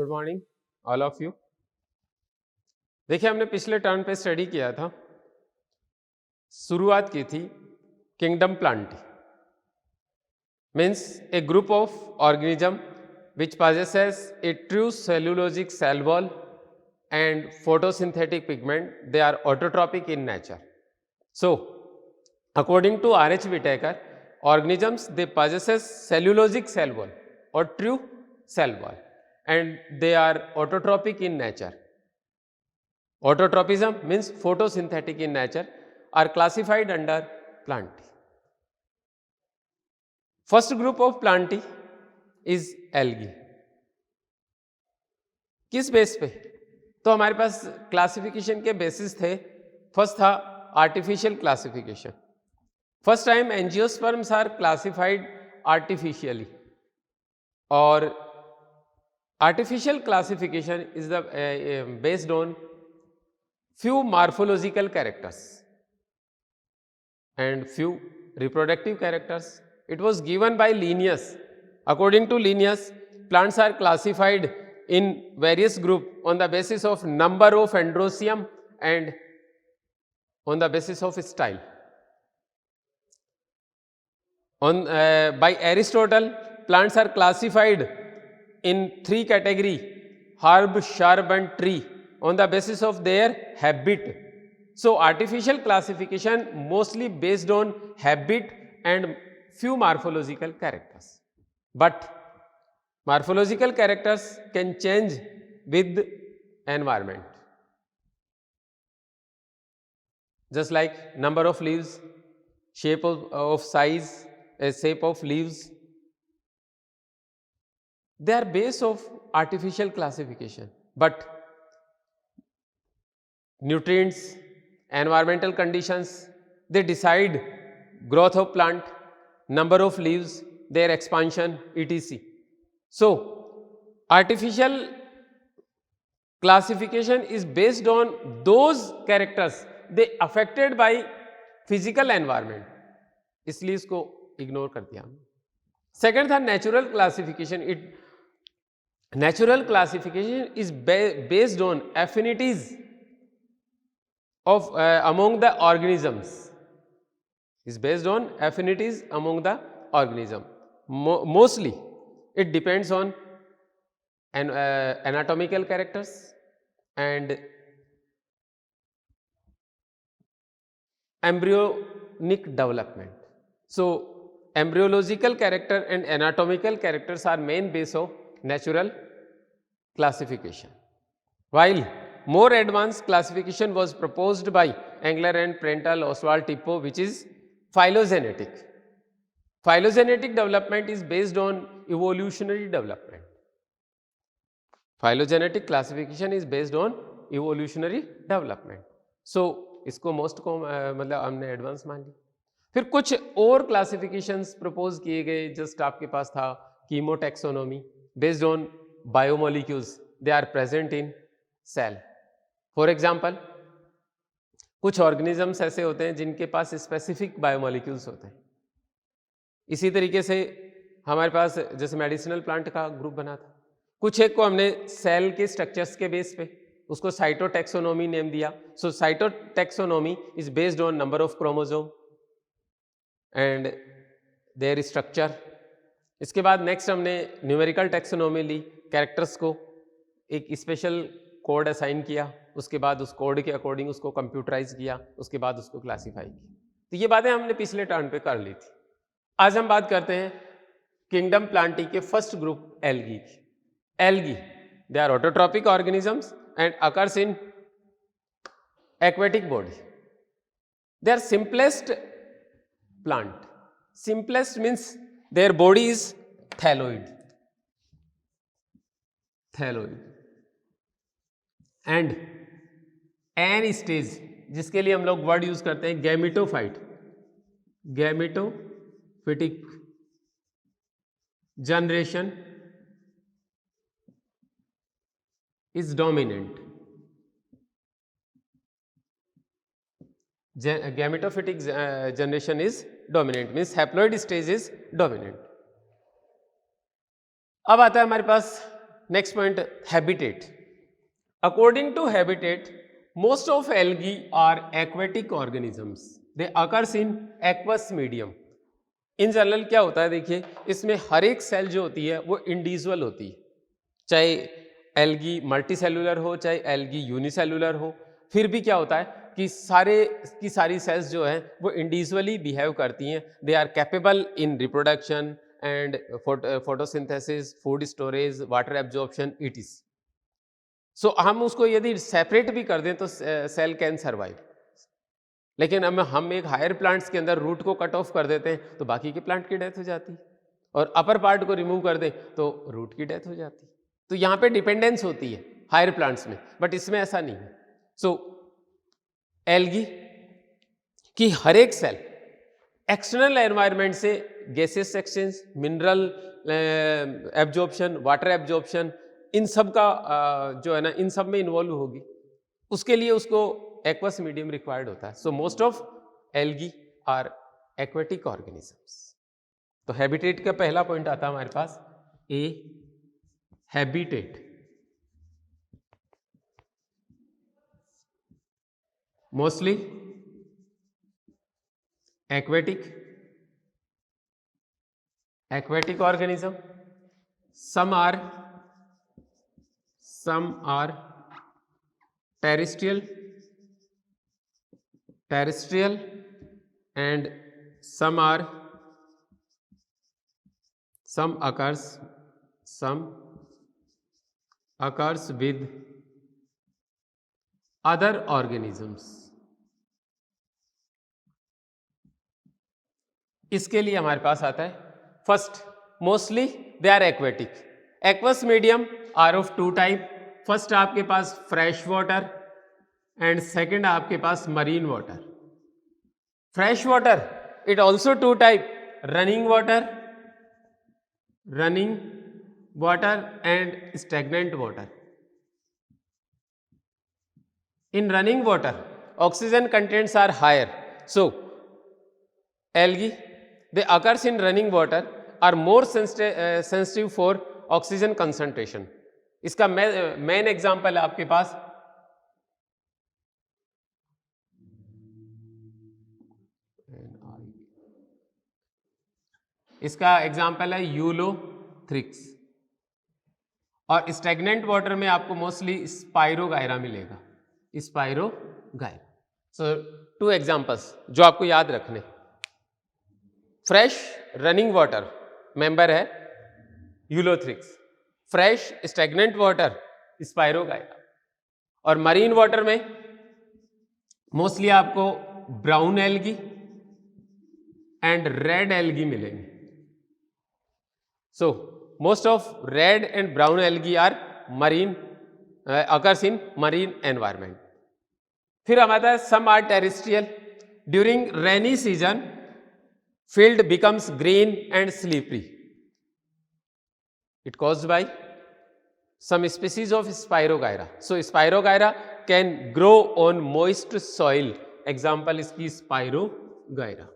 Good morning all of you. देखिए, हमने पिछले टर्न पे स्टडी किया था, शुरुआत की थी kingdom Plantae, means A group of organism which possesses a true cellulosic cell wall and photosynthetic pigment. They are autotrophic in nature. So, according to R.H. Whitaker, organisms they possesses cellulosic cell wall or true cell wall, and they are autotrophic in nature. Autotropism means photosynthetic in nature, are classified under Plantae. First group of Plantae is algae. किस base पे? तो हमारे पास classification के basis थे। First था artificial classification. First time angiosperms are classified artificially, और artificial classification is the based on few morphological characters and few reproductive characters. It was given by Linnaeus. According to Linnaeus, plants are classified in various groups on the basis of number of androsium and on the basis of style. By Aristotle, plants are classified in three categories: herb, shrub and tree, on the basis of their habit. So, artificial classification mostly based on habit and few morphological characters, but morphological characters can change with environment, just like number of leaves, shape of size, shape of leaves. They are base of artificial classification, but nutrients, environmental conditions, they decide growth of plant, number of leaves, their expansion, etc. So, artificial classification is based on those characters they affected by physical environment, इसलिए इसको ignore कर दिया। Second था natural classification. Natural classification is based on affinities of among the organisms, is based on affinities among the organism. Mostly it depends on anatomical characters and embryonic development. So, embryological character and anatomical characters are main base of natural classification, while more advanced classification was proposed by Engler and Prentice, Oswald Tippo, which is phylogenetic. Phylogenetic development is based on evolutionary development. Phylogenetic classification is based on evolutionary development. So, इसको most को मतलब हमने advance मान ली। फिर कुछ और classifications propose किए गए। जस्ट आपके पास था chemotaxonomy based on biomolecules, they are present in cell. For example, कुछ ऑर्गेनिजम्स ऐसे होते हैं जिनके पास स्पेसिफिक बायोमोलिक्यूल्स होते हैं। इसी तरीके से हमारे पास जैसे मेडिसिनल प्लांट का ग्रुप बना था, कुछ एक को हमने सेल के स्ट्रक्चर्स के बेस पे उसको साइटोटैक्सोनॉमी नेम दिया। So cytotaxonomy is based on number of chromosome and their structure. इसके बाद नेक्स्ट हमने न्यूमेरिकल टैक्सोनॉमी ली, कैरेक्टर्स को एक स्पेशल कोड असाइन किया, उसके बाद उस कोड के अकॉर्डिंग उसको कंप्यूटराइज किया, उसके बाद उसको क्लासीफाई किया। तो ये बातें हमने पिछले टर्न पे कर ली थी। आज हम बात करते हैं किंगडम प्लांटी के फर्स्ट ग्रुप एल्गी की। Algae, they are autotrophic organisms and occurs in aquatic body. They are simplest plant. Simplest means their body is thalloid, and an stage, जिसके लिए हम लोग वर्ड यूज करते हैं gametophyte, gametophytic generation is dominant. Gametophytic generation is dominant means haploid stage is dominant. अब आता है हमारे पास next point, habitat. According to habitat, most of algae are aquatic organisms. They occurs in aqueous medium. In general क्या होता है, देखिए इसमें हर एक सेल जो होती है वो इंडिविजुअल होती है, चाहे एल्गी मल्टी सेलुलर हो चाहे एल्गी यूनिसेलुलर हो, फिर भी क्या होता है कि सारी सेल्स जो हैं वो इंडिविजुअली बिहेव करती हैं. They are capable in reproduction and photosynthesis, food storage, water absorption, it is. So हम उसको यदि सेपरेट भी कर दें तो सेल कैन सर्वाइव. लेकिन हम एक हायर प्लांट्स के अंदर रूट को कट ऑफ कर देते हैं तो बाकी के प्लांट की डेथ हो जाती है, और अपर पार्ट को रिमूव कर दें तो रूट की डेथ हो जाती है. तो यहाँ पे डिपेंडेंस होती है हायर प्लांट्स में, बट इसमें ऐसा नहीं है. सो एल्गी की हर एक सेल एक्सटर्नल एनवायरनमेंट से gases exchange, mineral absorption, water absorption, इन सब का जो है ना, इन सब में इन्वॉल्व होगी. उसके लिए उसको एक्वस मीडियम रिक्वायर्ड होता है. So most of algae are aquatic organisms. तो हैबिटेट का पहला पॉइंट आता है हमारे पास, a habitat. Mostly aquatic organism. Some are terrestrial, and some occurs with other organisms. इसके लिए हमारे पास आता है first, mostly they are aquatic. Aqueous medium are of two type. First आपके पास फ्रेश वाटर एंड सेकंड आपके पास marine water. Fresh water it also two type, running water and stagnant water. In running water, oxygen contents are higher. So, algae, they occurs in running water, are more sensitive for oxygen concentration. इसका main example है आपके पास ulothrix. और stagnant water में आपको mostly spirogyra मिलेगा. Spirogyra. So two examples जो आपको याद रखने. फ्रेश रनिंग वाटर मेंबर है ulothrix, fresh stagnant water spirogyra, और मरीन वाटर में मोस्टली आपको brown algae and red algae मिलेंगे. So most of red and brown algae are marine, occurs in marine environment. फिर हमारा some are terrestrial. During rainy season, field becomes green and slippery. It caused by some species of Spirogyra. So Spirogyra can grow on moist soil. Example इसकी Spirogyra.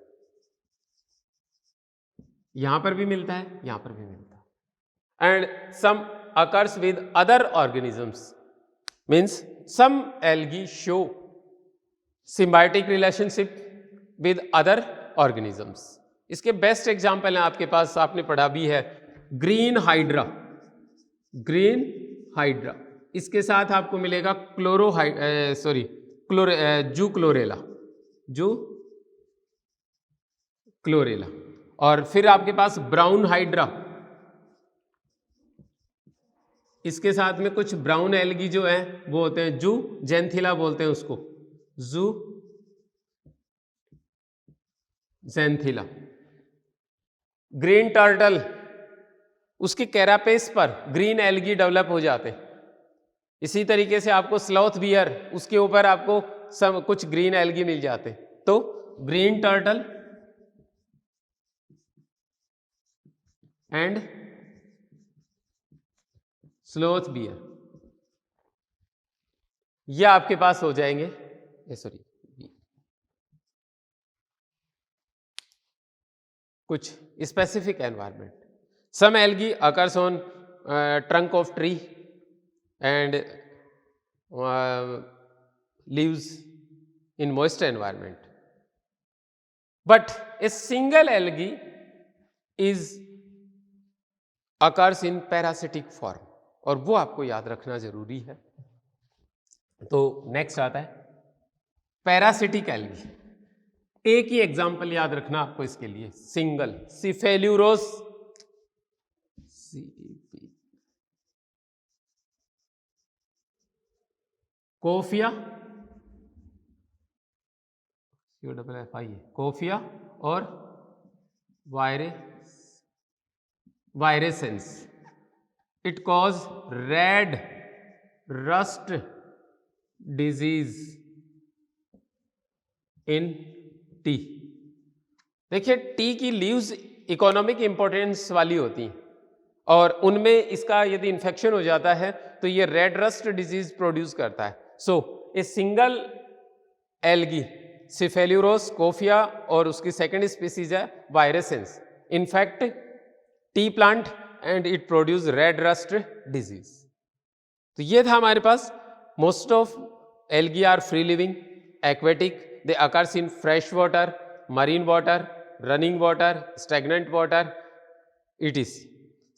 यहां पर भी मिलता है, यहां पर भी मिलता है. And some occurs with other organisms. Means some algae show symbiotic relationship with other organisms. इसके बेस्ट एग्जाम्पल हैं आपके पास, आपने पढ़ा भी है, ग्रीन हाइड्रा. इसके साथ आपको मिलेगा जू क्लोरेला. और फिर आपके पास ब्राउन हाइड्रा. इसके साथ में कुछ ब्राउन एल्गी जो है वो होते हैं जू जेंथिला बोलते हैं उसको, जू जेंथिला. ग्रीन टर्टल, उसके कैरापेस पर ग्रीन एल्गी डेवलप हो जाते हैं. इसी तरीके से आपको स्लॉथ बियर, उसके ऊपर आपको कुछ ग्रीन एल्गी मिल जाते हैं. तो green turtle and sloth bear, ये आपके पास हो जाएंगे. कुछ specific environment. Some algae occurs on trunk of tree and lives in moist environment. But a single algae occurs in parasitic form, और वो आपको याद रखना जरूरी है। तो नेक्स्ट आता है पैरासिटिक एल्गी। एक ही एग्जांपल याद रखना आपको इसके लिए, सिंगल सिफेल्यूरोस, कोफिया, कोफिया और virescens. It cause red rust disease in tea. देखिए टी की लीव्स इकोनॉमिक इंपॉर्टेंस वाली होती हैं और उनमें इसका यदि इन्फेक्शन हो जाता है तो ये रेड रस्ट डिजीज प्रोड्यूस करता है। सो ए सिंगल एल्गी सिफेल्यूरोस, कोफिया और उसकी सेकेंड स्पीसीज है virescens, in fact tea plant and it produce red rust disease. तो ये था हमारे पास। Most of algae are free living, aquatic, they occurs in fresh water, marine water, running water, stagnant water, etc.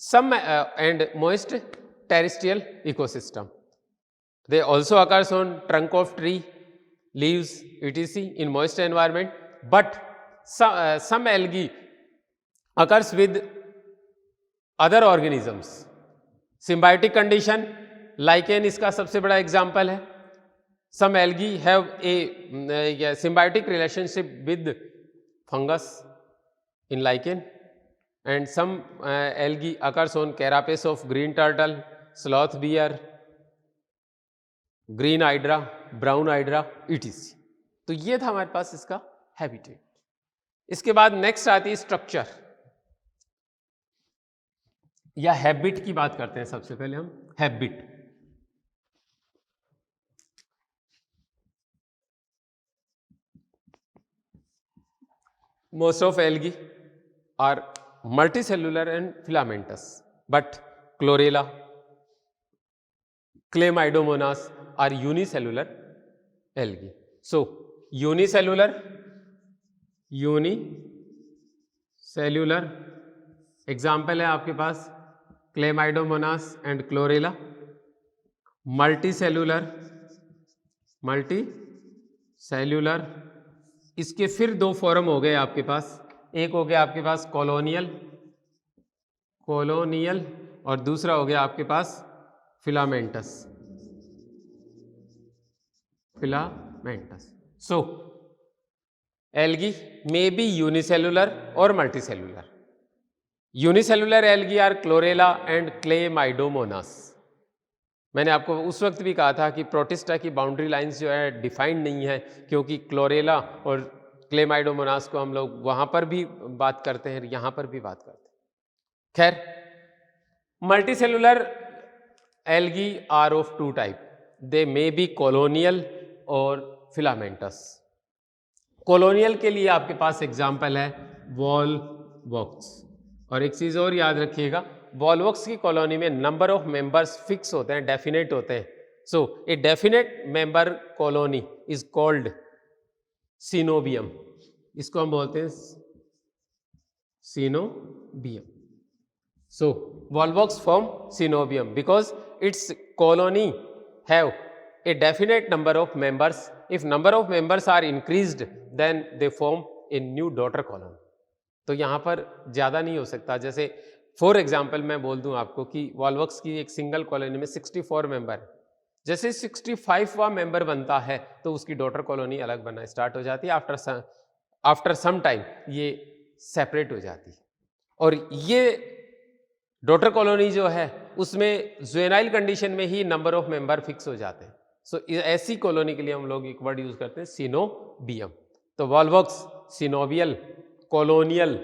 Some and moist terrestrial ecosystem. They also occurs on trunk of tree, leaves, etc. in moist environment. But some algae occurs with other organisms. Symbiotic condition, lichen इसका सबसे बड़ा example है। Some algae have a symbiotic relationship with fungus in lichen, and some algae occurs on carapace of green turtle, sloth bear, green hydra, brown hydra, etc. तो ये था हमारे पास इसका habitat. इसके बाद नेक्स्ट आती है स्ट्रक्चर या हैबिट की बात करते हैं। सबसे पहले हम habit. Most of algae are multicellular and filamentous, but chlorella, Chlamydomonas are unicellular algae. So unicellular example है आपके पास Chlamydomonas and chlorella. multicellular इसके फिर दो फॉर्म हो गए आपके पास। एक हो गया आपके पास कॉलोनियल और दूसरा हो गया आपके पास filamentous. So algae may be unicellular और multicellular. Unicellular algae are chlorella and chlamydomonas. मैंने आपको उस वक्त भी कहा था कि प्रोटिस्टा की बाउंड्री लाइंस जो है डिफाइंड नहीं है, क्योंकि क्लोरेला और क्लेमाइडोमोनास को हम लोग वहां पर भी बात करते हैं, यहां पर भी बात करते हैं। खैर, multicellular algae are of two type, they may be colonial और फिलामेंटस। कॉलोनियल के लिए आपके पास एग्जाम्पल है वॉलवॉक्स। और एक चीज और याद रखिएगा, वॉलवॉक्स की कॉलोनी में नंबर ऑफ मेंबर्स फिक्स होते हैं, डेफिनेट होते हैं। So a definite member colony is called coenobium. इसको हम बोलते हैं coenobium. So volvox form coenobium because its colony have a definite number of members. If number of members are increased, then they form a new daughter colony. तो यहाँ पर ज़्यादा नहीं हो सकता। जैसे फॉर एग्जाम्पल मैं बोल दूँ आपको कि वॉलवॉक्स की एक सिंगल कॉलोनी में 64 मेंबर है। जैसे 65वां मेंबर बनता है तो उसकी डॉटर कॉलोनी अलग बनना स्टार्ट हो जाती है। आफ्टर सम टाइम ये सेपरेट हो जाती है। और ये डॉटर कॉलोनी जो है उसमें जुवेनाइल कंडीशन में ही नंबर ऑफ मेंबर फिक्स हो जाते हैं। सो ऐसी कॉलोनी के लिए हम लोग एक वर्ड यूज करते हैं सिनोबियम। तो वॉलवॉक्स सिनोबियल कॉलोनियल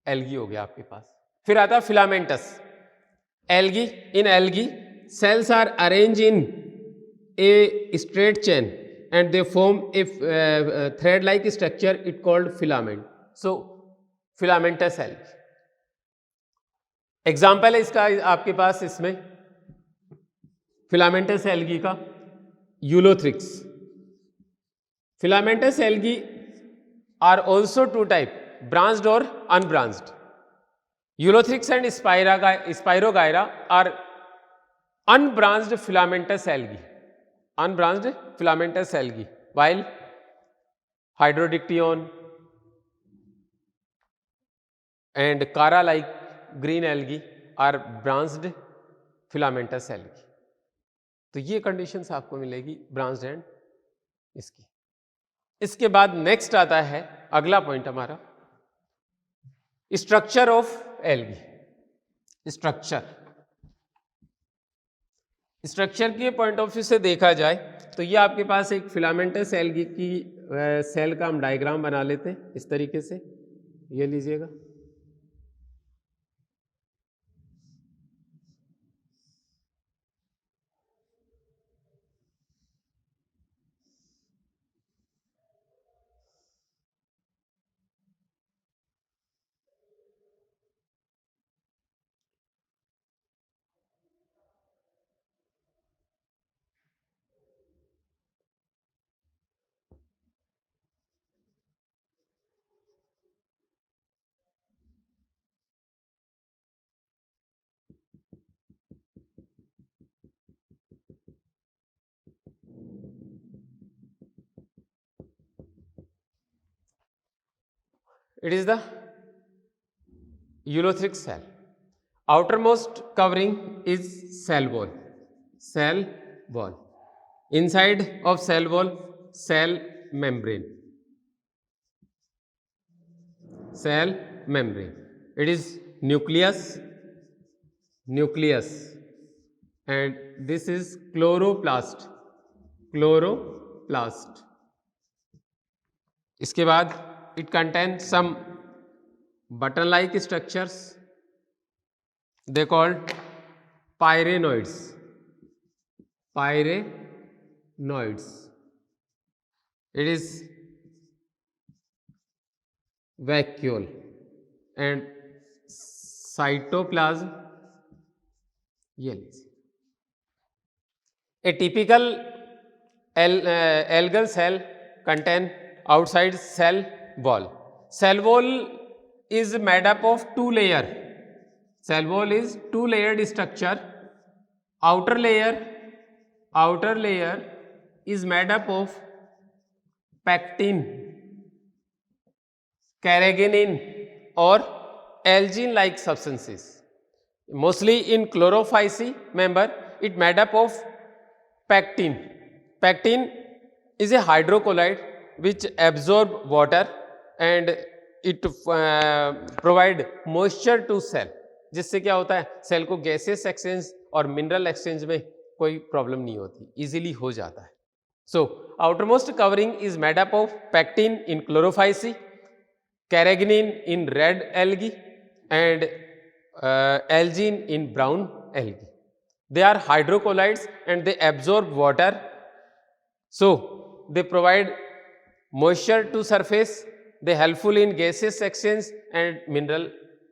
एल्गी हो गया आपके पास। फिर आता है filamentous algae. In algae cells are arrange in a straight chain and they form a thread like structure, it called filament. So filamentous algae. Example है इसका आपके पास इसमें फिलामेंटस एल्गी का Ulothrix. Filamentous algae are also two type, branched or unbranched. Eulothrix and Spirogyra are unbranched filamentous algae. Unbranched filamentous algae, while Hydrodictyon and Cara like green algae are branched filamentous algae. तो ये conditions आपको मिलेगी branched and इसकी. इसके बाद next आता है अगला पॉइंट हमारा स्ट्रक्चर ऑफ एल्गी. स्ट्रक्चर के पॉइंट ऑफ व्यू से देखा जाए तो ये आपके पास एक फिलामेंटस एल्गी की सेल का हम डायग्राम बना लेते हैं इस तरीके से. ये लीजिएगा. It is the Eulothrix cell. Outermost covering is cell wall. Cell wall. Inside of cell wall, cell membrane. Cell membrane. It is nucleus. Nucleus. And this is chloroplast. Chloroplast. इसके बाद it contains some button like structures, they called pyrenoids. Pyrenoids. It is vacuole and cytoplasm. ये लीजिए. A typical algal cell contain outside cell wall. Cell wall is made up of two layer. Cell wall is two layered structure. Outer layer is made up of pectin, carrageenan or algin like substances. Mostly in chlorophyceae member it made up of pectin. Pectin is a hydrocolloid which absorb water and it provide moisture to cell. जिससे क्या होता है cell को gases exchange और mineral exchange में कोई problem नहीं होती, इजीली हो जाता है. So outermost covering is made up of pectin in chlorophyceae, carrageenan in red algae and algin in brown algae. They are hydrocolloids and they absorb water, so they provide moisture to surface. They helpful in gaseous exchange and mineral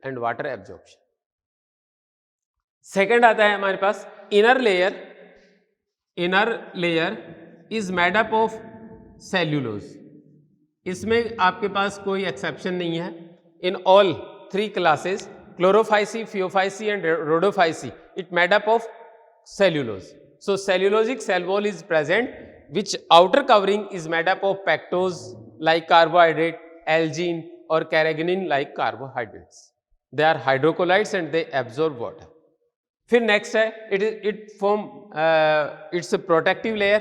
and water absorption. Second आता है हमारे पास inner layer. Inner layer is made up of cellulose. इसमें आपके पास कोई exception नहीं है. In all three classes, chlorophyceae, phaeophyceae and rhodophyceae, it made up of cellulose. So cellulosic cell wall is present, which outer covering is made up of pectose like carbohydrate, algin or carrageenan like carbohydrates. They are hydrocolloids and they absorb water. फिर next है it form it's a protective layer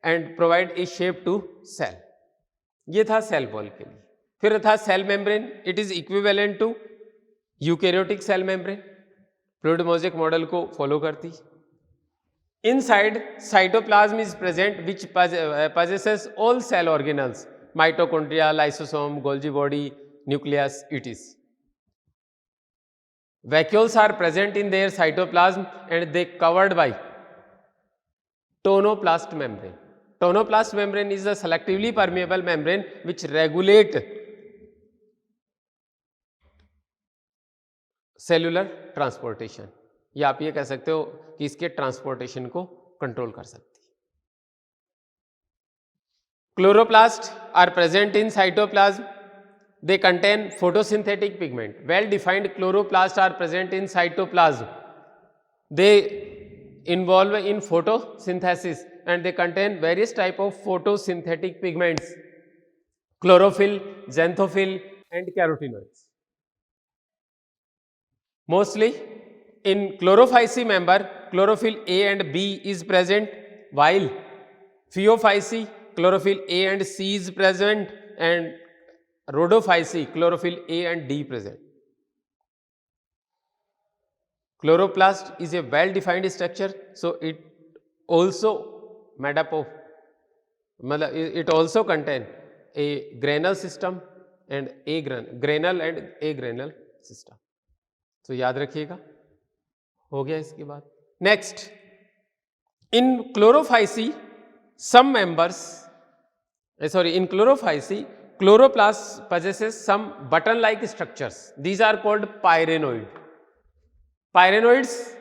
and provide a shape to cell. ये था cell wall के लिए. फिर था cell membrane. It is equivalent to eukaryotic cell membrane. Fluid mosaic model को follow करती. Inside cytoplasm is present which possesses all cell organelles, mitochondria, lysosome, Golgi body, nucleus, etc. Vacuoles are present in their cytoplasm and they covered by tonoplast membrane. Tonoplast membrane is a selectively permeable membrane which regulate cellular transportation, या आप ये कह सकते हो कि इसके transportation को control कर सकती है। Chloroplast are present in cytoplasm, they contain photosynthetic pigment. Well defined chloroplasts are present in cytoplasm, they involve in photosynthesis and they contain various type of photosynthetic pigments, chlorophyll, xanthophyll and carotenoids. Mostly in chlorophyce member, chlorophyll A and B is present, while phaeophyce, chlorophyll A and C is present, and rhodophyce, chlorophyll A and D present. Chloroplast is a well defined structure, so it also made up of, it also contain a granule system and a granule and a granule system. तो याद रखिएगा, हो गया इसके बाद। Next, in Chlorophyceae some members, in chlorophyce, chloroplast possesses some button like structures. These are called pyrenoid. Pyrenoids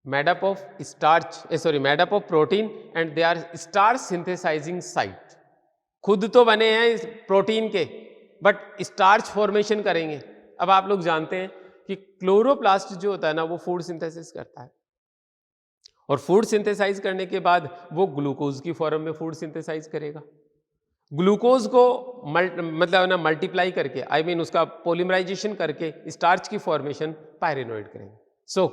made up of starch, made up of protein and they are starch synthesizing site. खुद तो बने हैं protein के, but starch formation करेंगे। अब आप लोग जानते हैं कि क्लोरोप्लास्ट जो होता है ना, वो फूड सिंथेसिस करता है, और फूड सिंथेसाइज करने के बाद वो ग्लूकोज की फॉर्म में फूड सिंथेसाइज करेगा। ग्लूकोज को मतलब ना मल्टीप्लाई करके, आई मीन उसका पॉलीमराइजेशन करके स्टार्च की फॉर्मेशन पायरेनोइड करेंगे। So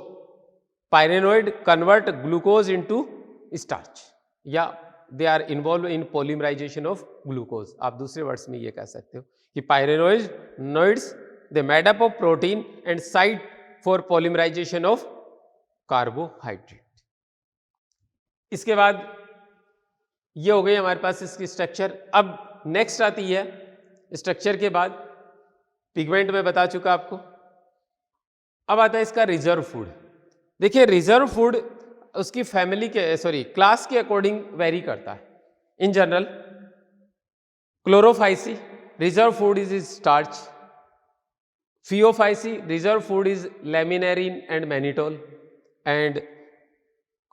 pyrenoid convert glucose into starch, या they are involve in polymerisation of glucose. आप दूसरे वर्ड्स में ये कह सकते हो कि pyrenoids they made up of protein and site for polymerisation of carbohydrate. इसके बाद ये हो गई हमारे पास इसकी स्ट्रक्चर। अब नेक्स्ट आती है स्ट्रक्चर के बाद, पिगमेंट में बता चुका आपको। अब आता है इसका रिजर्व फूड। देखिए रिजर्व फूड उसकी फैमिली के क्लास के अकॉर्डिंग वेरी करता है। In general Chlorophyceae reserve food is starch, Phaeophyceae reserve food is laminarin and mannitol, and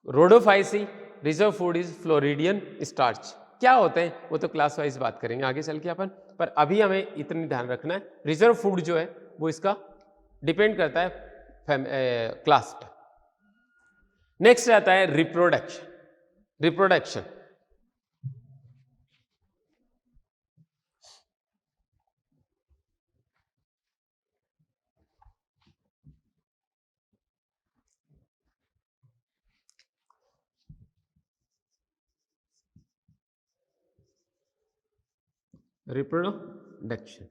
Rhodophyceae reserve food is floridean starch. क्या होते हैं वो तो क्लास वाइज बात करेंगे आगे चल के अपन, पर अभी हमें इतनी ध्यान रखना है रिजर्व फूड जो है वो इसका डिपेंड करता है क्लास पे। नेक्स्ट आता है reproduction. Reproduction.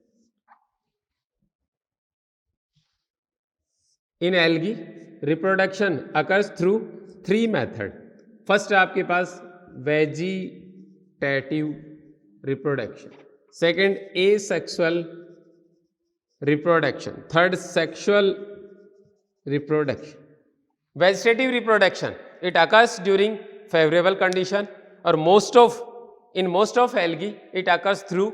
In algae, reproduction occurs through three methods. First आपके पास vegetative reproduction, second asexual reproduction, third sexual reproduction. Vegetative reproduction, it occurs during favorable condition, or in most of algae it occurs through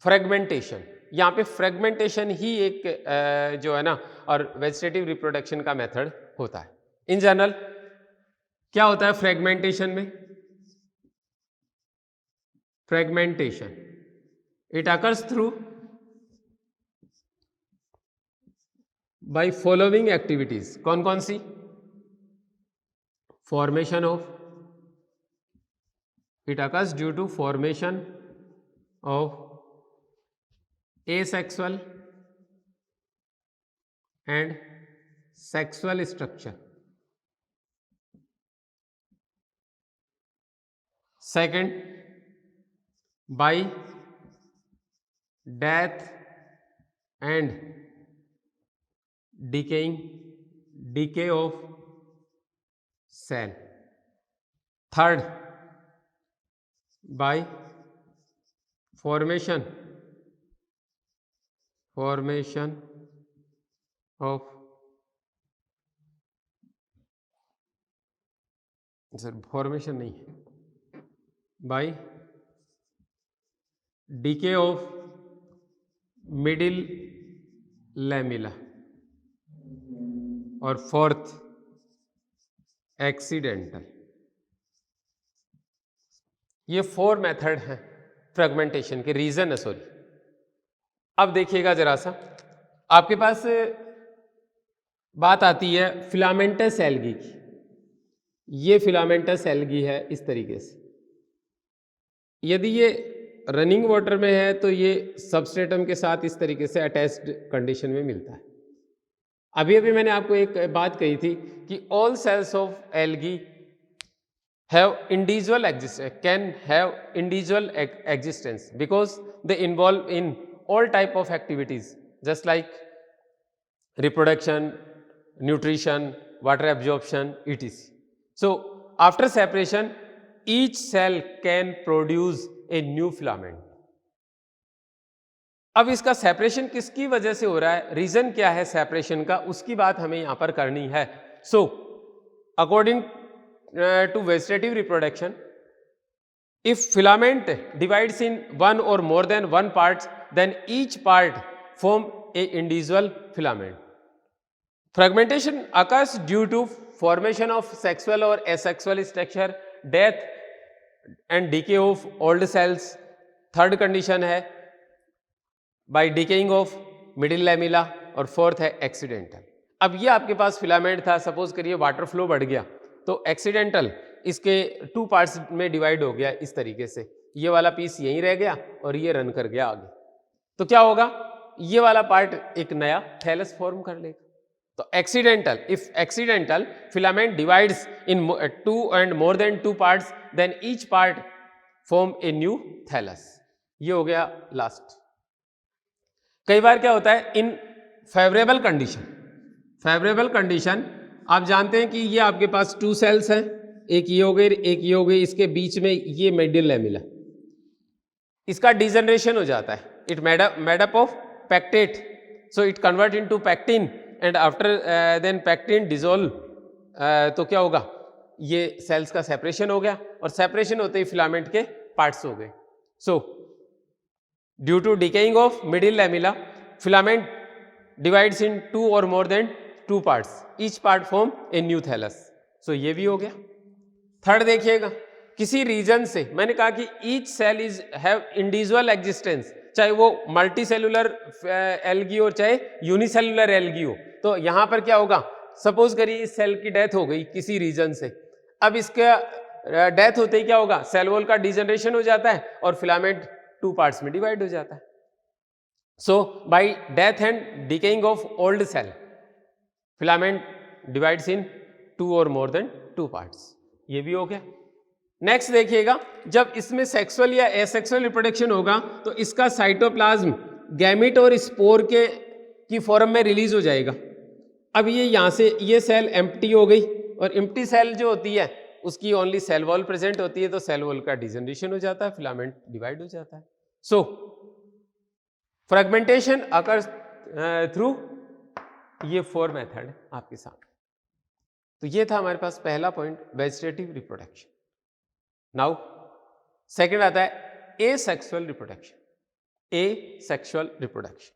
fragmentation. यहाँ पे fragmentation ही एक जो है ना, और vegetative reproduction का method होता है। इन जनरल क्या होता है फ्रेगमेंटेशन में? Fragmentation it occurs through by following activities. कौन कौन सी? Formation of, it occurs due to formation of asexual and sexual structure. Second, by death and decay of cell. Third, by formation of formation नहीं है, by DK of middle lamella. और fourth accidental. ये 4 method हैं fragmentation के, reason है sorry. अब देखिएगा जरा सा, आपके पास बात आती है फिलामेंटस एल्गी की। ये फिलामेंटस एल्गी है इस तरीके से। यदि ये रनिंग वाटर में है तो ये सबस्ट्रेटम के साथ इस तरीके से अटैच्ड कंडीशन में मिलता है। अभी अभी मैंने आपको एक बात कही थी कि all cells of algae have individual existence, can have individual existence because they involve in all type of activities just like reproduction, nutrition, water absorption, etc. So after separation each cell can produce a new filament. अब इसका separation किसकी वजह से हो रहा है, reason क्या है सेपरेशन का, उसकी बात हमें यहां पर करनी है। So according to vegetative reproduction, if filament divides in one or more than one parts, then each part form a individual filament. Fragmentation occurs due to formation of sexual or asexual structure, death and decay of old cells. Third condition है by decaying of middle lamella और fourth है accidental. अब ये आपके पास filament था, suppose करिए water flow बढ़ गया तो एक्सीडेंटल इसके 2 पार्ट्स में डिवाइड हो गया इस तरीके से, ये वाला पीस यहीं रह गया और ये रन कर गया आगे, तो क्या होगा, ये वाला पार्ट एक नया थैलस फॉर्म कर लेगा। तो accidental, if accidental filament divides in 2 and more than 2 parts, then each part form a new thallus. ये हो गया लास्ट। कई बार क्या होता है इन फेवरेबल कंडीशन, फेवरेबल कंडीशन आप जानते हैं कि ये आपके पास 2 सेल्स हैं, एक ये हो गई एक ये हो गई, इसके बीच में ये मिडिल लैमेला, इसका डिजनरेशन हो जाता है, it made up of pectate, so it convert into pectin and after then pectin dissolve, तो क्या होगा, ये सेल्स का सेपरेशन हो गया और सेपरेशन होते ही फिलामेंट के पार्ट्स हो गए। So due to decaying of middle lamella filament divides in 2 or more than 2 parts, each part form a new thallus. So ये भी हो गया। थर्ड देखिएगा, किसी रीजन से, मैंने कहा कि each cell is have individual existence, चाहे वो मल्टी सेलुलर एल्गी हो चाहे यूनिसेलुलर एल्गी हो, तो यहां पर क्या होगा, सपोज करिए इस सेल की डेथ हो गई किसी रीजन से, अब इसका डेथ होते ही क्या होगा, सेल वॉल का डिजनरेशन हो जाता है और फिलामेंट 2 पार्ट्स में डिवाइड हो जाता है। So by death and decaying of old cell, filament divides in 2 or more than 2 parts. ये भी हो गया। नेक्स्ट देखिएगा, जब इसमें सेक्सुअल या एसेक्सुअल रिप्रोडक्शन होगा तो इसका साइटोप्लाज्म गैमिट और स्पोर के की फॉर्म में रिलीज हो जाएगा। अब ये यहाँ से ये सेल एम्प्टी हो गई और एम्प्टी सेल जो होती है उसकी ओनली सेल वॉल प्रेजेंट होती है, तो सेल वॉल का डिजनरेशन हो जाता है, फिलामेंट डिवाइड हो जाता है। सो फ्रेगमेंटेशन अकर्स थ्रू ये 4 मेथड है आपके सामने। तो ये था हमारे पास पहला point, vegetative reproduction. Now second आता है asexual reproduction. Asexual reproduction,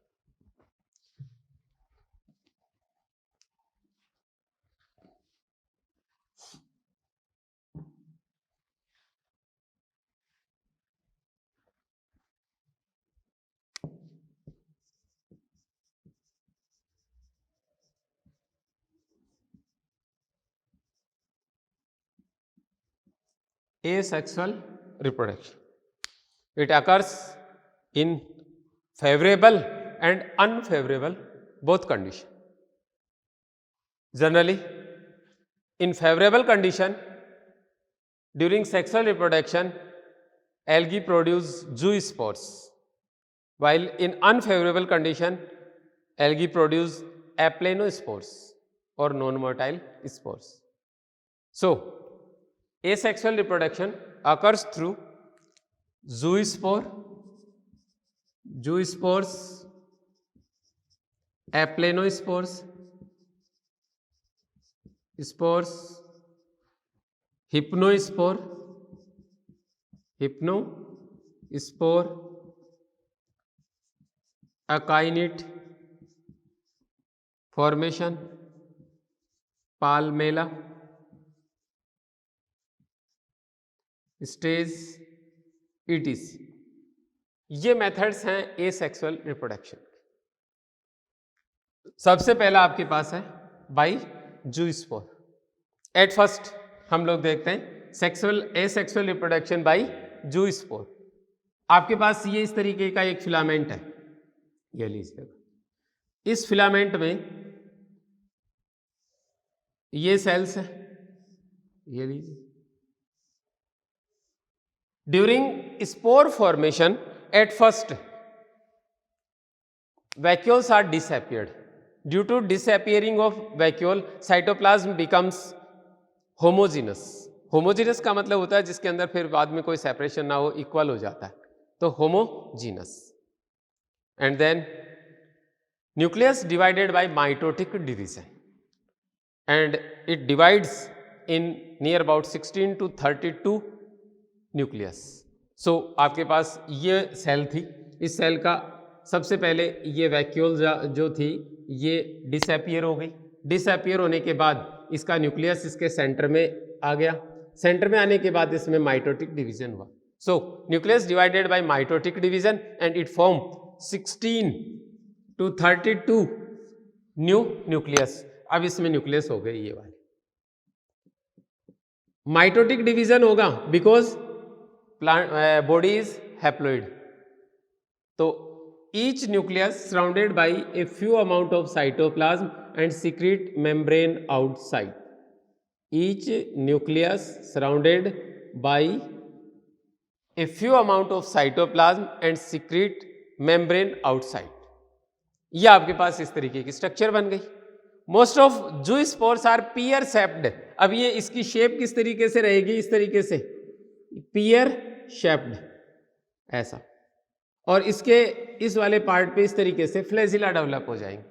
asexual reproduction, it occurs in favorable and unfavorable both condition. Generally in favorable condition during sexual reproduction algae produce zoospores, while in unfavorable condition algae produce aplanospores or non-motile spores. So asexual reproduction occurs through zoospores, aplanospores, spores, hypnospore, akinete formation palmella stage etc. ये methods हैं asexual reproduction. सबसे पहला आपके पास है by zoospore. At first हम लोग देखते हैं sexual asexual reproduction by zoospore. आपके पास ये इस तरीके का एक फिलामेंट है, ये लीजिएगा। इस फिलामेंट में ये सेल्स है, ये लीजिए। During spore formation at first vacuoles are disappeared. Due to disappearing of vacuole, cytoplasm becomes homogeneous. homogeneous का मतलब होता है जिसके अंदर फिर बाद में कोई सेपरेशन ना हो, इक्वल हो जाता है, तो homogeneous. And then nucleus divided by mitotic division, and it divides in near about 16 to 32 nucleus. So आपके पास ये सेल थी, इस सेल का सबसे पहले ये वैक्यूल जो थी ये डिसअपियर हो गई। डिसअपियर होने के बाद इसका न्यूक्लियस इसके सेंटर में आ गया। सेंटर में आने के बाद इसमें माइटोटिक डिवीजन हुआ। सो nucleus divided by mitotic division and it form 16 to 32 new nucleus. अब इसमें न्यूक्लियस हो गई ये वाली। माइटोटिक डिवीजन होगा because plant body is haploid, तो each nucleus surrounded by a few amount of cytoplasm and secrete membrane outside. Each nucleus surrounded by a few amount of cytoplasm and secrete membrane outside. ये आपके पास इस तरीके की structure बन गई। Most of zoospores are pear shaped. अब ये इसकी शेप किस तरीके से रहेगी, इस तरीके से पियर शेप्ड ऐसा, और इसके इस वाले पार्ट पे इस तरीके से फ्लैजिला डेवलप हो जाएंगे।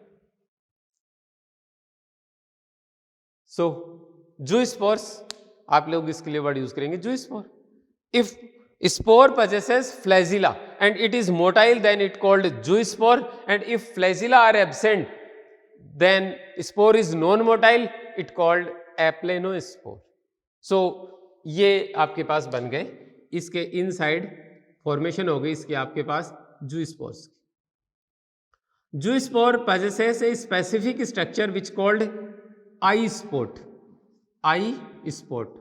सो जूस्पोर्स आप लोग इसके लिए वर्ड यूज करेंगे zoospore. If spore possesses flagella and it is motile then it called zoospore, and if flagella are absent then spore is non-motile, it called aplanospore. So ये आपके पास बन गए, इसके इनसाइड फॉर्मेशन हो गई इसके आपके पास zoospores. Zoospore possesses a specific structure which called eye spot. Eye spot,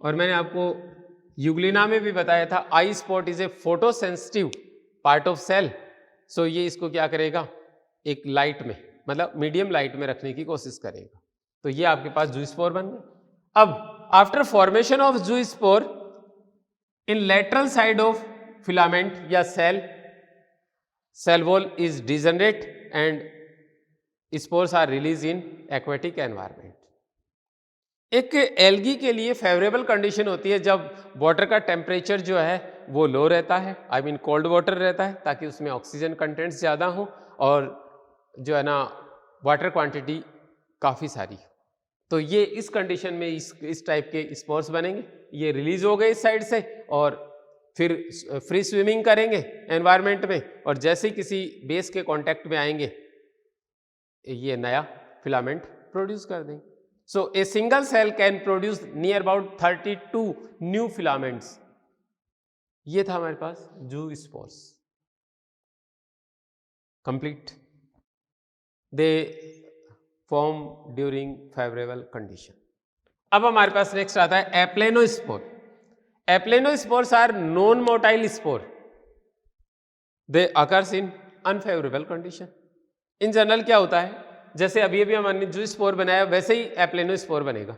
और मैंने आपको यूग्लिना में भी बताया था eye spot is a photosensitive part of cell. So ये इसको क्या करेगा, एक लाइट में मतलब मीडियम लाइट में रखने की कोशिश करेगा। तो ये आपके पास जूस्पोर बन गए। अब after formation of zoospore in lateral side of filament या cell wall is degenerate and spores are release in aquatic environment. एक एल्गी के लिए फेवरेबल कंडीशन होती है जब वाटर का टेम्परेचर जो है वो लो रहता है, आई मीन कोल्ड वाटर रहता है, ताकि उसमें ऑक्सीजन कंटेंट्स ज़्यादा हो और जो है ना वाटर क्वांटिटी काफ़ी सारी हो। तो ये इस कंडीशन में इस टाइप के स्पोर्स बनेंगे। ये रिलीज हो गए इस साइड से और फिर फ्री स्विमिंग करेंगे एनवायरनमेंट में, और जैसे ही किसी बेस के कांटेक्ट में आएंगे ये नया फिलामेंट प्रोड्यूस कर देंगे। So a single cell can produce near about 32 new filaments. ये था हमारे पास zoospores complete. They form during favourable condition. अब हमारे पास नेक्स्ट आता है aplanospore. Aplanospores are non motile spore. They occurs in unfavourable condition. In general क्या होता है, जैसे अभी हमने जूस्पोर बनाया वैसे ही एप्लेनोस्पोर बनेगा।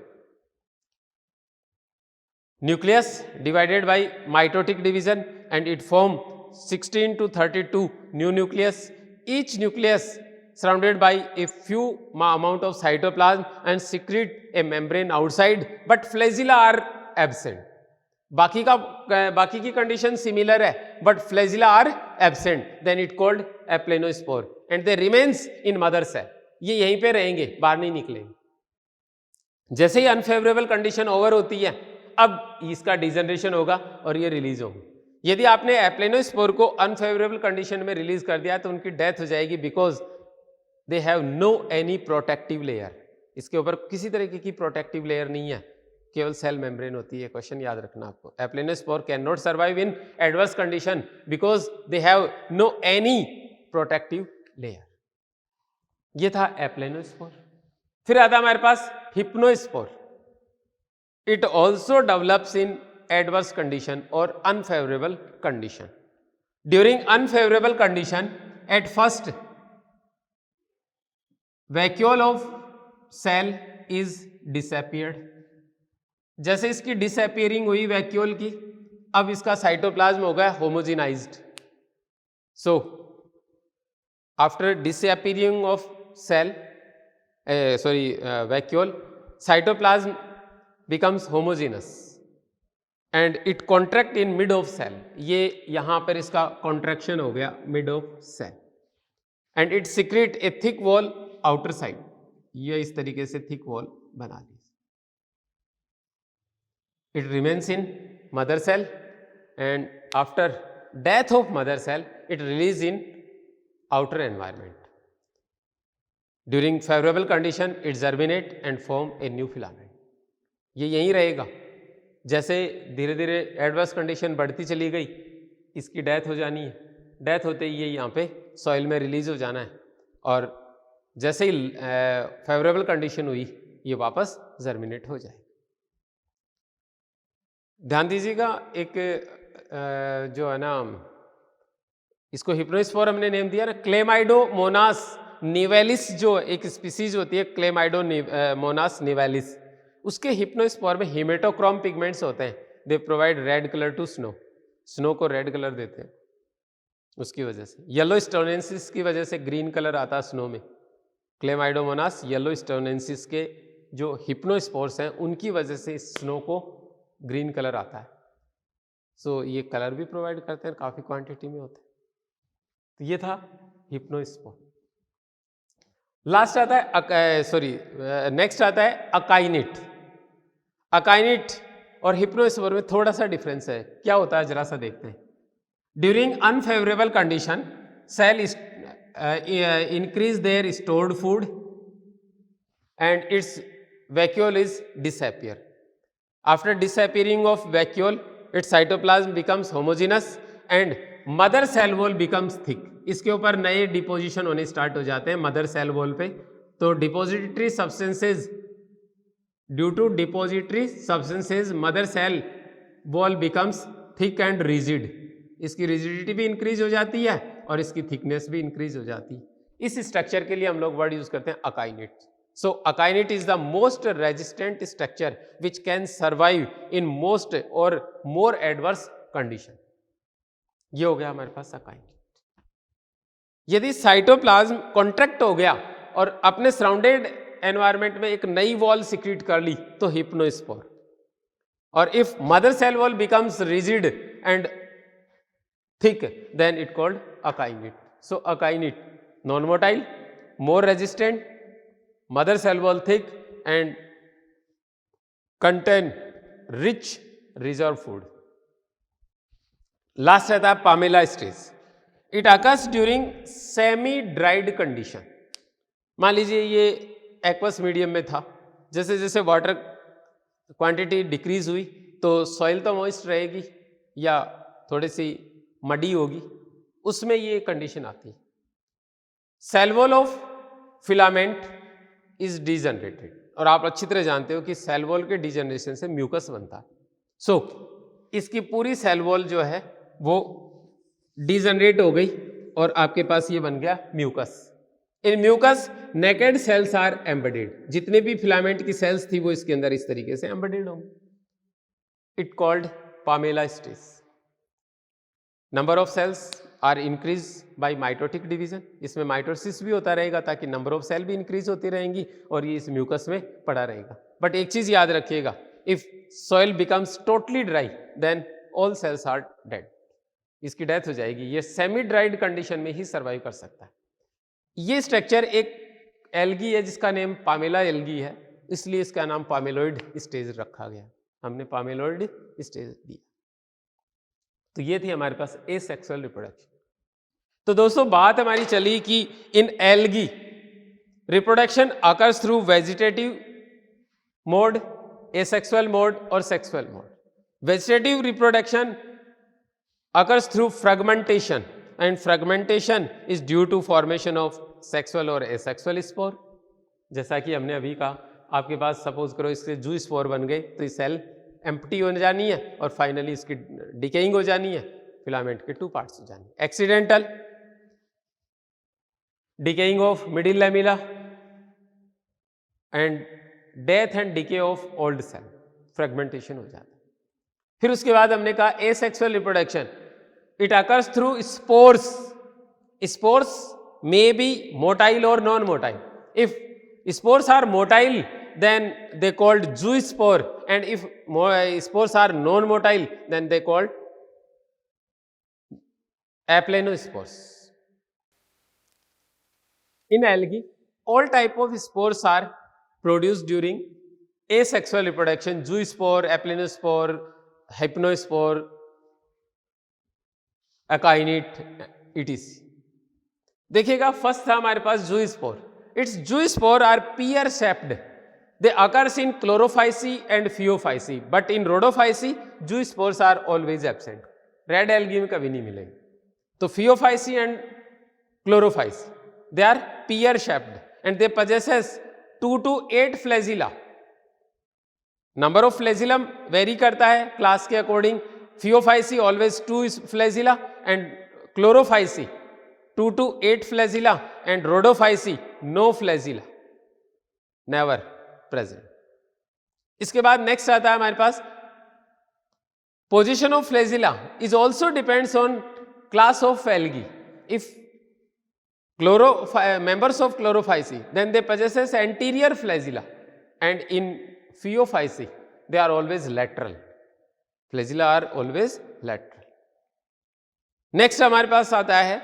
Nucleus divided by mitotic division and it form 16 to 32 new nucleus. Each nucleus surrounded by a few amount of cytoplasm and secrete a membrane outside, but flagella are absent. बाकी की condition similar है, but flagella are absent, then it called aplanospore and they remains in mother cell. ये यहीं पे रहेंगे, बाहर नहीं निकलेंगे। जैसे ही अनफेवरेबल कंडीशन ओवर होती है अब इसका डिजनरेशन होगा और ये रिलीज होगा। यदि आपने एप्लेनोस्पोर को अनफेवरेबल कंडीशन में रिलीज कर दिया तो उनकी डेथ हो जाएगी, because they have no any protective layer. इसके ऊपर किसी तरीके की प्रोटेक्टिव लेयर नहीं है, केवल सेल मेम्ब्रेन होती है। क्वेश्चन याद रखना आपको। Aplanospore can not survive in adverse condition because they have no any protective layer. ये था एप्लेनोस्पोर। फिर आता हमारे पास hypnospore. It also develops in adverse condition और unfavourable condition. During unfavourable condition at first vacuole of cell is disappeared. जैसे इसकी disappearing हुई वैक्यूल की, अब इसका साइटोप्लाज्म हो गया homogenized. So after disappearing of cell vacuole, cytoplasm becomes homogeneous and it contract in mid of cell। ये यहां पर इसका contraction हो गया mid of cell and it secrete a thick wall outer side। ये इस तरीके से thick wall बना ली। It remains in mother cell and after death of mother cell it release in outer environment। During favorable condition it germinate and form a new filament। ये यहीं रहेगा। जैसे धीरे धीरे एडवर्स कंडीशन बढ़ती चली गई, इसकी डेथ हो जानी है। डेथ होते ही ये यहाँ पे सॉइल में रिलीज हो जाना है और जैसे ही फेवरेबल कंडीशन हुई ये वापस जर्मिनेट हो जाए। ध्यान दीजिएगा, एक जो है ना, इसको हिप्नोस्पोर हमने नेम दिया ना, क्लेमाइडोमोनास निवेलिस, जो एक स्पीसीज होती है क्लेमाइडोमोनास निवेलिस, उसके हिप्नोस्पोर में हेमेटोक्रोम पिगमेंट्स होते हैं। They provide red colour to snow. Snow को रेड कलर देते हैं उसकी वजह से। येलो स्टोनेंसिस की वजह से ग्रीन कलर आता है स्नो में। क्लेमाइडोमोनास येलो स्टोनेंसिस के जो हिप्नोस्पोर्स हैं उनकी वजह से स्नो को ग्रीन कलर आता है। सो ये कलर भी प्रोवाइड करते हैं, काफ़ी क्वांटिटी में होते हैं। तो ये था हिप्नोस्पोर। लास्ट आता है नेक्स्ट आता है अकाइनिट। अकाइनिट और हिप्नोस्पोर में थोड़ा सा डिफरेंस है। क्या होता है जरा सा देखते हैं। During unfavourable condition cell increase their stored food and its vacuole is disappear. After disappearing of vacuole, its cytoplasm becomes homogeneous and mother cell wall becomes thick। इसके ऊपर नए डिपोजिशन होने स्टार्ट हो जाते हैं मदर सेल वॉल पे। तो depository substances, due to depository substances mother cell wall becomes thick and rigid. इसकी रिजिडिटी भी इंक्रीज हो जाती है और इसकी थिकनेस भी इंक्रीज हो जाती है। इस स्ट्रक्चर के लिए हम लोग वर्ड यूज करते हैं akinete. So akinete is the most resistant structure which can survive in most और मोर एडवर्स कंडीशन। ये हो गया हमारे पास अकाइनेट। यदि साइटोप्लाज्म कॉन्ट्रैक्ट हो गया और अपने सराउंडेड एनवायरमेंट में एक नई वॉल सिक्रीट कर ली तो हिप्नोस्पोर। और if mother cell wall becomes rigid and thick then it called akinete। so akinete non-motile, more resistant, mother cell wall thick and contain rich reserve food। last रहता है Pamela stage. it occurs during semi dried condition। मान लीजिए ये aqueous medium में था, जैसे जैसे water quantity decrease हुई तो सॉइल तो मॉइस्ट रहेगी या थोड़ी सी मडी होगी, उसमें ये कंडीशन आती है। Cell wall of filament is degenerated. और आप अच्छी तरह जानते हो कि सेल वॉल के डिजनरेशन से म्यूकस बनता है। सो इसकी पूरी सेल वॉल जो है वो डिजनरेट हो गई और आपके पास ये बन गया mucus. In mucus naked cells are embedded. जितने भी फिलामेंट की सेल्स थी वो इसके अंदर इस तरीके से एम्बेडेड होंगे। It called palmella stage. Number of cells are increase by mitotic division. इसमें माइटोसिस भी होता रहेगा ताकि नंबर ऑफ सेल भी इंक्रीज होती रहेंगी और ये इस म्यूकस में पड़ा रहेगा। बट एक चीज याद रखिएगा, if soil becomes totally dry then all cells are dead. इसकी डेथ हो जाएगी। ये सेमी ड्राइड कंडीशन में ही सर्वाइव कर सकता है। ये स्ट्रक्चर एक एल्गी है जिसका नेम पामेला एल्गी है, इसलिए इसका नाम पामेलोइड स्टेज रखा गया। हमने पामेलोइड स्टेज दिया। तो ये थी हमारे पास एसेक्सुअल रिप्रोडक्शन। तो दोस्तों बात हमारी चली कि in algae reproduction occurs through vegetative mode, asexual mode और sexual mode. Vegetative reproduction occurs through fragmentation and fragmentation is due to formation of sexual और asexual spore. जैसा कि हमने अभी कहा, आपके पास सपोज करो इसके जू स्पोर बन गए तो ये सेल एम्प्टी हो जानी है और फाइनली इसकी डिकेइंग हो जानी है, फिलामेंट के 2 पार्ट्स हो जानी है. Accidental decaying of middle lamella and death and decay of old cell, fragmentation हो जाता है. फिर उसके बाद हमने कहा asexual reproduction, it occurs through spores. Spores may be motile or non-motile. If spores are motile, then they called zoospore, and if spores are non-motile, then they called aplanospores. In algae, all type of spores are produced during asexual reproduction: zoospore, aplanospore, hypnospore, akinete etc. देखिएगा first था हमारे पास zoospore. Its zoospore are pear shaped. They occurs in chlorophyceae and phaeophyceae, but in rhodophyceae zoospores are always absent. Red algae में कभी नहीं मिलेंगे. तो phaeophyceae and chlorophyceae they are pear shaped and they possesses 2 to 8 flagella. Number of flagellum vary करता है class के according. Phaeophysi always 2 flagella and chlorophysi 2 to 8 flagella and rhodophysi no flagella, never present. इसके बाद next आता है हमारे पास position of flagella is also depends on class of algae. If members of chlorophysi, then they possesses anterior flagella, and in Phaeophysi they are always lateral. Flagella are always lateral. Next हमारे पास आता है,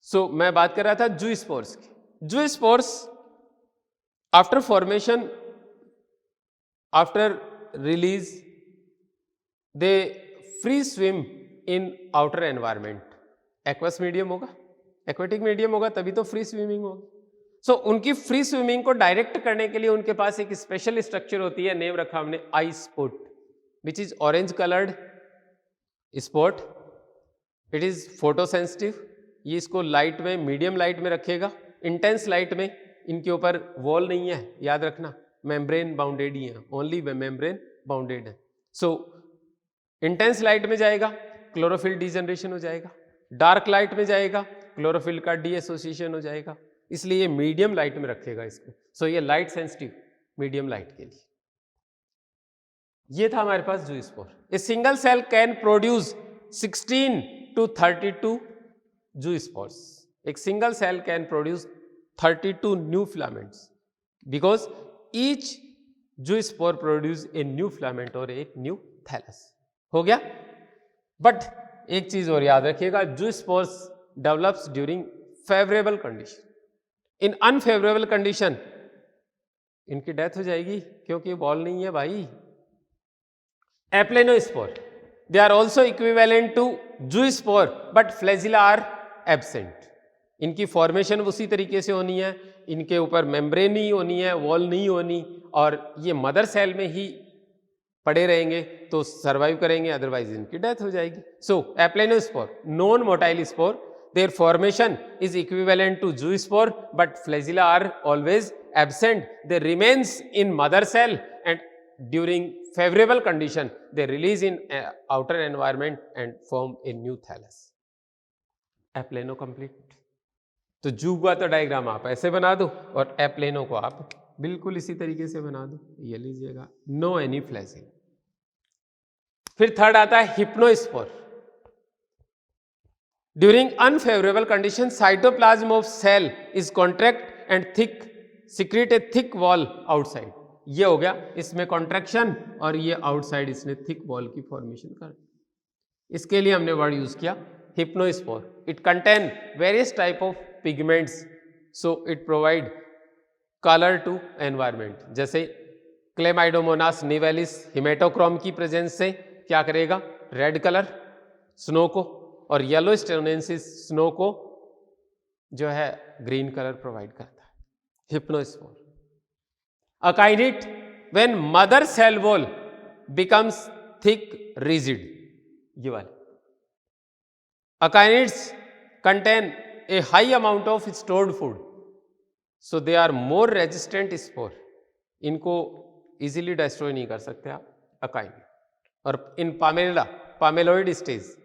मैं बात कर रहा था zoospores की. Zoospores after formation, after release, they free swim in outer environment. Aqueous medium होगा, एक्वेटिक मीडियम होगा, तभी तो फ्री स्विमिंग होगी. उनकी फ्री स्विमिंग को डायरेक्ट करने के लिए उनके पास एक स्पेशल स्ट्रक्चर होती है, नेम रखा हमने eye spot, which is orange coloured spot. It is photosensitive. ये इसको लाइट में, मीडियम लाइट में रखेगा. इंटेंस लाइट में इनके ऊपर वॉल नहीं है, याद रखना, मेम्ब्रेन बाउंडेड ही है, ओनली मेम्ब्रेन बाउंडेड है. इंटेंस लाइट में जाएगा, क्लोरोफिल डिजनरेशन हो जाएगा. डार्क लाइट में जाएगा, क्लोरोफिल का डी एसोसिएशन हो जाएगा. इसलिए मीडियम लाइट में रखेगा इसको. ये लाइट सेंसिटिव मीडियम लाइट के लिए. ये था हमारे पास zoospore. A single cell can produce 16 to 32 zoospores. एक single cell can produce 32 new filaments because each zoospore produce a new filament और एक न्यू थैलस. हो गया. बट एक चीज और याद रखिएगा, zoospores develops during favourable condition. In unfavourable condition इनकी डेथ हो जाएगी, क्योंकि बॉल नहीं है भाई. Aplanospore, they are also equivalent to zoospore but flagella are absent. इनकी फॉर्मेशन उसी तरीके से होनी है, इनके ऊपर मेम्ब्रेन नहीं होनी है, वॉल नहीं होनी, और ये मदर सेल में ही पड़े रहेंगे तो सर्वाइव करेंगे, अदरवाइज इनकी डेथ हो जाएगी. Aplanospore non motile spore, their formation is equivalent to zoospore but flagella are always absent. They remains in mother cell and during favorable condition they release in outer environment and form a new thallus. Aplano complete. तो zoo का तो diagram आप ऐसे बना दो और एप्लेनो को आप बिल्कुल इसी तरीके से बना दो. ये लीजिएगा, नो एनी फ्लैजिला. फिर थर्ड आता है हिप्नोस्पोर. During unfavorable conditions, cytoplasm of cell is contract and thick, secrete a thick wall outside. ये हो गया, इसमें कॉन्ट्रैक्शन और ये आउटसाइड इसने थिक वॉल की फॉर्मेशन कर. इसके लिए हमने वर्ड यूज किया hypnospore. It contain various type of pigments, so it provide colour to environment. जैसे क्लेमाइडोमोनास निवेलिस हिमेटोक्रोम की प्रेजेंस से क्या करेगा, रेड कलर स्नो को, और येलो स्टेनोनेंसिस स्नो को जो है ग्रीन कलर प्रोवाइड करता है, hypnospore. Akinete when mother cell wall becomes thick rigid, ये वाले akinetes contain a high amount of stored food, so they are more resistant spore, इनको इजीली डिस्ट्रॉय नहीं कर सकते आप अकाइनिट। और इन palmelloid stage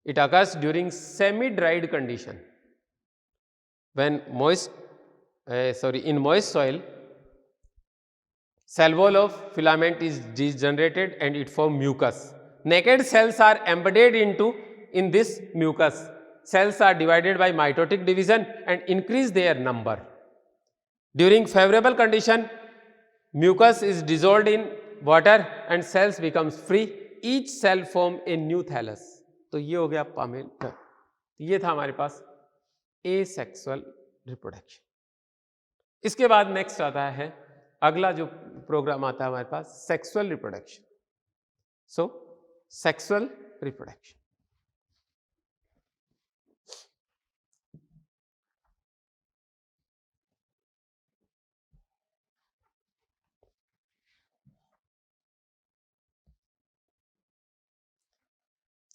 it occurs during semi dried condition when in moist soil cell wall of filament is degenerated and it form mucus. Naked cells are embedded in this mucus. Cells are divided by mitotic division and increase their number. During favorable condition, mucus is dissolved in water and cells becomes free. Each cell form a new thallus. तो ये हो गया Pammel. ये था हमारे पास asexual reproduction. इसके बाद next आता है, अगला जो प्रोग्राम आता है हमारे पास, sexual reproduction. So sexual reproduction,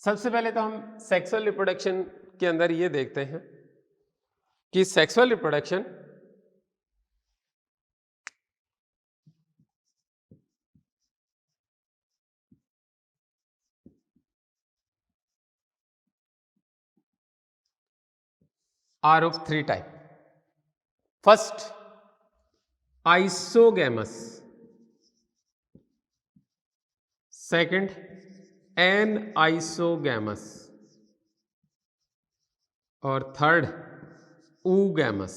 सबसे पहले तो हम सेक्सुअल रिप्रोडक्शन के अंदर ये देखते हैं कि sexual reproduction are of 3 type. First isogamous, second anisogamous और थर्ड ऊगैमस।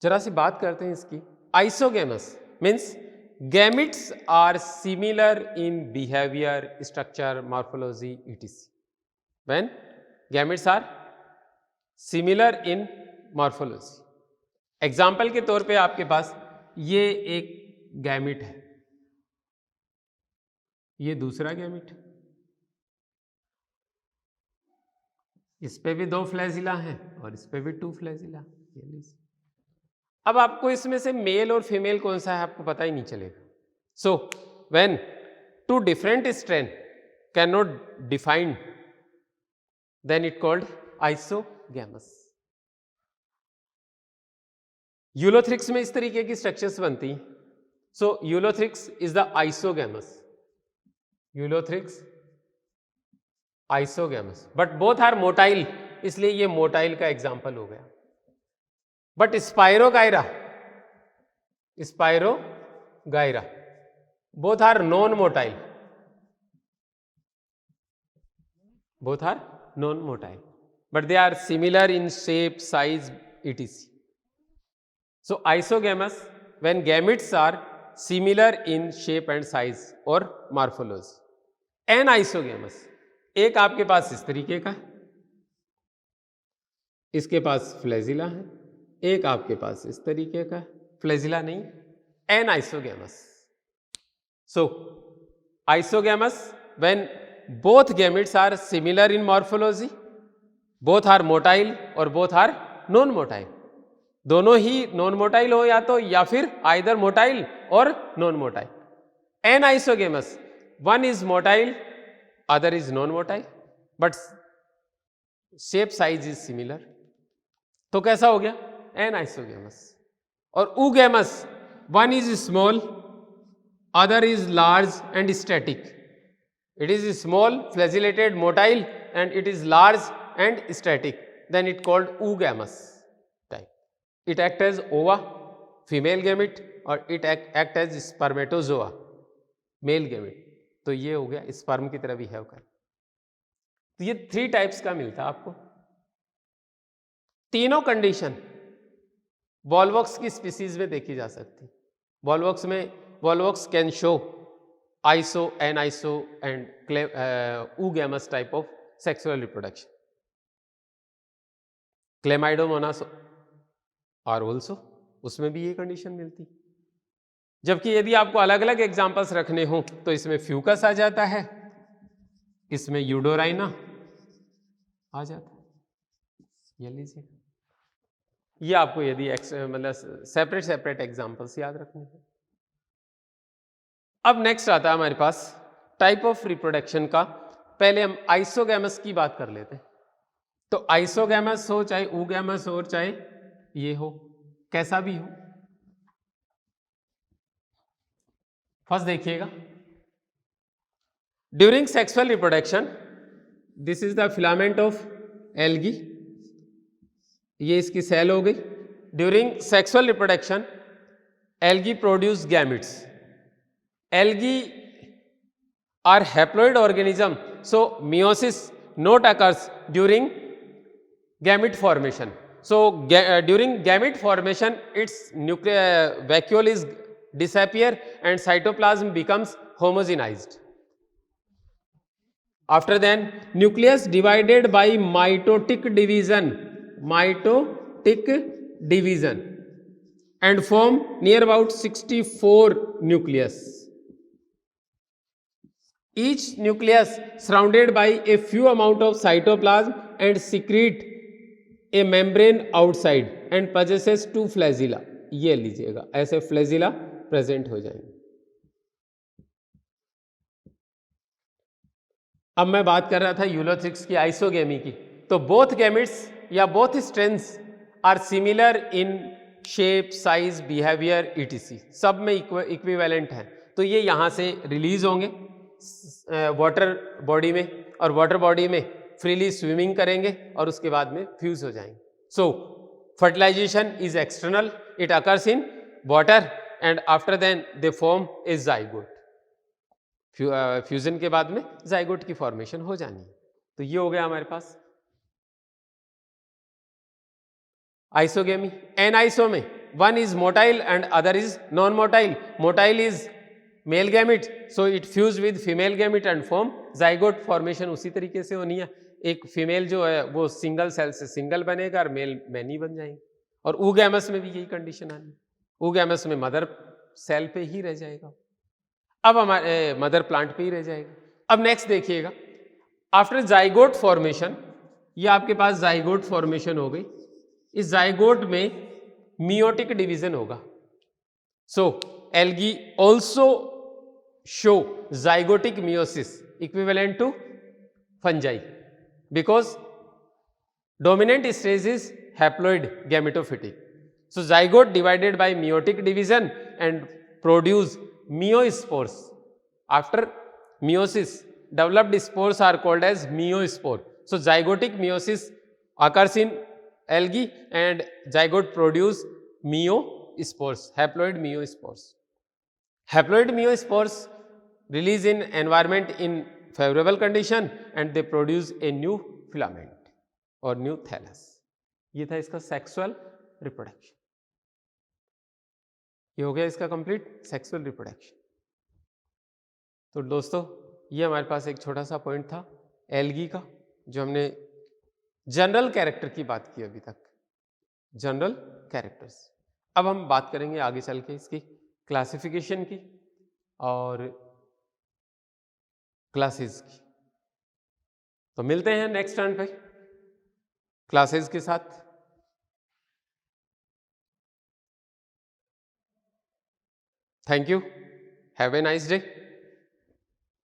जरा सी बात करते हैं इसकी। Isogamous means gametes are similar in behaviour, structure, morphology etc. When gametes are similar in morphology, example के तौर पे आपके पास ये एक गैमिट है, ये दूसरा गैमिट, इस पे भी 2 फ्लैजिला हैं और इस पे भी 2 फ्लैजिला। अब आपको इसमें से मेल और फीमेल कौन सा है आपको पता ही नहीं चलेगा। So when 2 different strain can not defined, then it called isogamous. Ulothrix में इस तरीके की स्ट्रक्चर्स बनती हैं। So ulothrix is the isogamous, ulothrix isogamous, but both are motile, इसलिए ये मोटाइल का एग्जाम्पल हो गया। But spirogyra both are non motile, but they are similar in shape, size etc. So isogamous when gametes are similar in shape and size or morphology. Anisogamous एक आपके पास इस तरीके का है, इसके पास फ्लैजिला है, एक आपके पास इस तरीके का है, फ्लैजिला नहीं, anisogamous. So isogamous when both gametes are similar in morphology, both are motile और बोथ आर नॉन मोटाइल, दोनों ही नॉन मोटाइल हो या फिर आइदर मोटाइल और non motile. Anisogamous one is motile, other is non motile, but shape size is similar, तो कैसा हो गया एनाइसोगैमस। और oogamous one is small, other is large and static, it is small flagellated motile and it is large and static, then it called oogamous type. It act as ova, female gamete, और it act as spermatozoa, male gamete. तो ये हो गया sperm की तरह behave कर। तो ये 3 टाइप्स का मिलता है आपको। तीनों कंडीशन वॉल्वॉक्स की स्पीसीज में देखी जा सकती। Volvox can show iso, aniso and oogamous type of sexual reproduction. Chlamydomonas are also, उसमें भी ये कंडीशन मिलती। जबकि यदि आपको अलग अलग एग्जाम्पल्स रखने हो तो इसमें फ्यूकस आ जाता है, इसमें यूडोराइना आ जाता है। ये लीजिए, ये आपको यदि मतलब सेपरेट एग्जांपल्स याद रखने हैं। अब नेक्स्ट आता है हमारे पास टाइप ऑफ रिप्रोडक्शन का। पहले हम आइसोगैमस की बात कर लेते हैं। तो आइसोगैमस हो चाहे ऊगैमस हो और चाहे ये हो, कैसा भी हो, फर्स्ट देखिएगा, during sexual reproduction, this is the filament of algae, ये इसकी सेल हो गई। During sexual reproduction algae produce gametes. Algae are haploid organism, so meiosis not occurs during gamete formation. So during gamete formation its nuclear vacuole is disappear and cytoplasm becomes homogenized. After then nucleus divided by mitotic division and form near about 64 nucleus. Each nucleus surrounded by a few amount of cytoplasm and secrete a membrane outside and possesses 2 flagella. ये लीजिएगा, ऐसे flagella present हो जाएंगे। अब मैं बात कर रहा था यूलोथ्रिक्स की आइसोगेमी की। तो बोथ गैमिट्स या both strains are similar in shape, size, behaviour, ETC, सब में इक्विवेलेंट है। तो ये यहाँ से रिलीज होंगे वाटर बॉडी में और वाटर बॉडी में फ्रीली स्विमिंग करेंगे और उसके बाद में फ्यूज हो जाएंगे। So fertilisation is external, it occurs in water and after then they form a zygote. Fusion के बाद में जाइगोट की फॉर्मेशन हो जानी है। तो ये हो गया हमारे पास आइसोगेमी। एनाइसो में one is motile and other is non motile. Motile is male gamete, so it fuse with female gamete and form zygote. Formation उसी तरीके से होनी है, एक फीमेल जो है वो सिंगल सेल से सिंगल बनेगा और मेल मैनी बन जाएंगे। और ऊगैमस में भी यही कंडीशन आनी, ऊगैमस में मदर सेल पे ही रह जाएगा, अब हमारे मदर प्लांट पे ही रह जाएगा। अब नेक्स्ट देखिएगा, आफ्टर जाइगोट फॉर्मेशन, ये आपके पास जाइगोट फॉर्मेशन हो गई। इस जाइगोट में मियोटिक डिवीजन होगा। So algae also show zygotic meiosis equivalent to fungi because dominant stage is haploid gametophytic. So zygote divided by meiotic division and produce meiospores. After meiosis developed spores are called as meiospore. So zygotic meiosis occurs in algae and zygote produce meiospores, haploid meiospores. Haploid meiospores release in environment in favorable condition and they produce a new filament or new thallus. ये था इसका sexual reproduction. ये हो गया इसका complete sexual reproduction. तो दोस्तों ये हमारे पास एक छोटा सा पॉइंट था एल्गी का, जो हमने जनरल कैरेक्टर की बात की अभी तक, जनरल कैरेक्टर्स। अब हम बात करेंगे आगे चल के इसकी क्लासिफिकेशन की और क्लासेस की। तो मिलते हैं नेक्स्ट टर्न पे क्लासेस के साथ। Thank you, have a nice day.